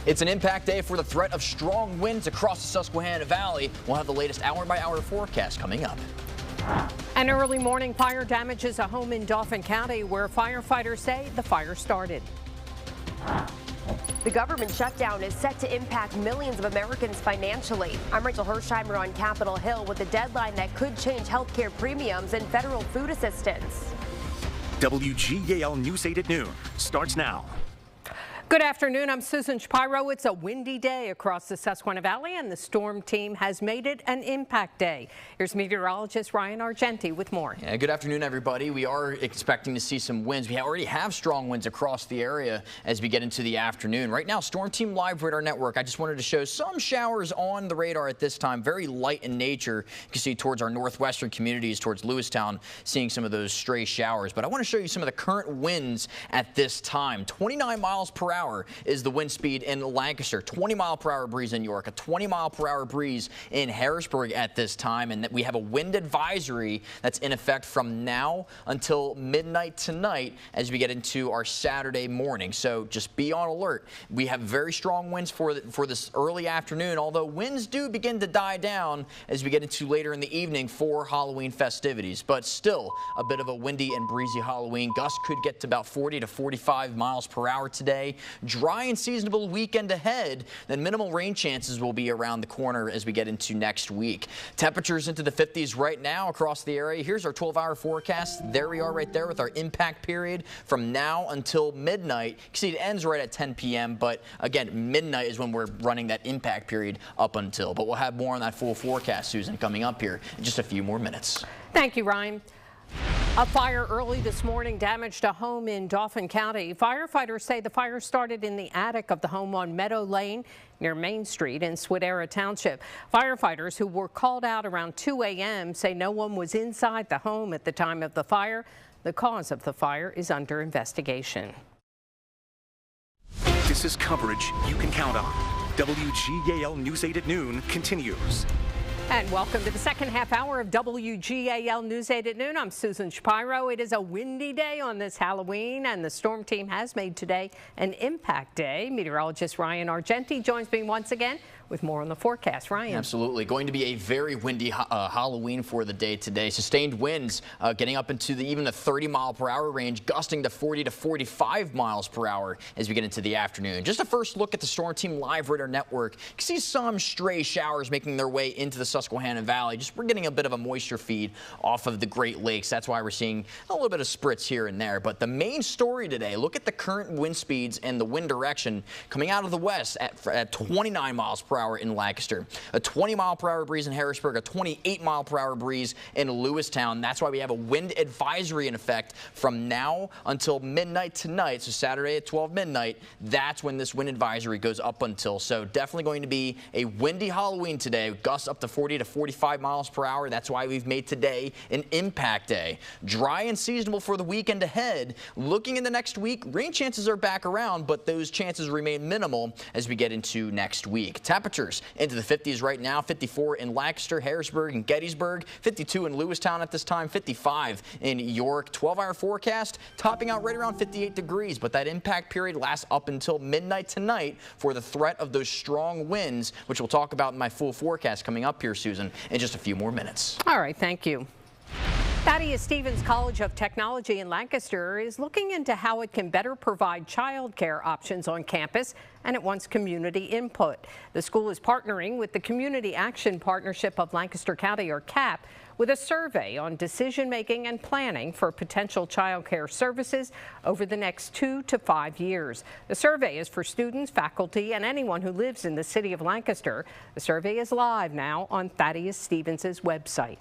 It's an impact day for the threat of strong winds across the Susquehanna Valley. We'll have the latest hour-by-hour forecast coming up. An early morning fire damages a home in Dauphin County where firefighters say the fire started. The government shutdown is set to impact millions of Americans financially. I'm Rachel Hersheimer on Capitol Hill with a deadline that could change health care premiums and federal food assistance. WGAL News 8 at noon starts now. Good afternoon. I'm Susan Shapiro. It's a windy day across the Susquehanna Valley, and the storm team has made it an impact day. Here's meteorologist Ryan Argenti with more. Yeah, good afternoon, everybody. We are expecting to see some winds. We already have strong winds across the area as we get into the afternoon. Right now, Storm Team Live Radar Network. I just wanted to show some showers on the radar at this time. Very light in nature. You can see towards our northwestern communities, towards Lewistown, seeing some of those stray showers. But I want to show you some of the current winds at this time. 29 miles per hour is the wind speed in Lancaster, 20-mile-per-hour breeze in York, a 20-mile-per-hour breeze in Harrisburg at this time, and that we have a wind advisory that's in effect from now until midnight tonight as we get into our Saturday morning. So just be on alert. We have very strong winds for this early afternoon, although winds do begin to die down as we get into later in the evening for Halloween festivities. But still a bit of a windy and breezy Halloween. Gusts could get to about 40 to 45 miles per hour today. Dry and seasonable weekend ahead, then minimal rain chances will be around the corner as we get into next week. Temperatures into the 50s right now across the area. Here's our 12-hour forecast. There we are right there with our impact period from now until midnight. You can see it ends right at 10 p.m., but again, midnight is when we're running that impact period up until. But we'll have more on that full forecast, Susan, coming up here in just a few more minutes. Thank you, Ryan. A fire early this morning damaged a home in Dauphin County. Firefighters say the fire started in the attic of the home on Meadow Lane near Main Street in Swidera Township. Firefighters who were called out around 2 a.m. say no one was inside the home at the time of the fire. The cause of the fire is under investigation. This is coverage you can count on. WGAL News 8 at noon continues. And welcome to the second half hour of WGAL News 8 at noon. I'm Susan Shapiro. It is a windy day on this Halloween, and the storm team has made today an impact day. Meteorologist Ryan Argenti joins me once again with more on the forecast. Ryan. Absolutely. Going to be a very windy Halloween for the day today. Sustained winds getting up into even the 30-mile-per-hour range, gusting to 40 to 45 miles per hour as we get into the afternoon. Just a first look at the Storm Team Live Radar Network. You can see some stray showers making their way into the Susquehanna Valley. We're getting a bit of a moisture feed off of the Great Lakes. That's why we're seeing a little bit of spritz here and there. But the main story today, look at the current wind speeds and the wind direction coming out of the west at 29 miles per hour in Lancaster, a 20-mile-per-hour breeze in Harrisburg, a 28-mile-per-hour breeze in Lewistown. That's why we have a wind advisory in effect from now until midnight tonight. So Saturday at 12 midnight, that's when this wind advisory goes up until. So definitely going to be a windy Halloween today. Gusts up to 40 to 45 miles per hour. That's why we've made today an impact day. Dry and seasonable for the weekend ahead. Looking in the next week, rain chances are back around, but those chances remain minimal as we get into next week. Temperatures into the 50s right now, 54 in Lancaster, Harrisburg, and Gettysburg, 52 in Lewistown at this time, 55 in York. 12-hour forecast topping out right around 58 degrees, but that impact period lasts up until midnight tonight for the threat of those strong winds, which we'll talk about in my full forecast coming up here, Susan, in just a few more minutes. All right, thank you. Thaddeus Stevens College of Technology in Lancaster is looking into how it can better provide child care options on campus, and it wants community input. The school is partnering with the Community Action Partnership of Lancaster County, or CAP, with a survey on decision-making and planning for potential child care services over the next 2 to 5 years. The survey is for students, faculty, and anyone who lives in the city of Lancaster. The survey is live now on Thaddeus Stevens' website.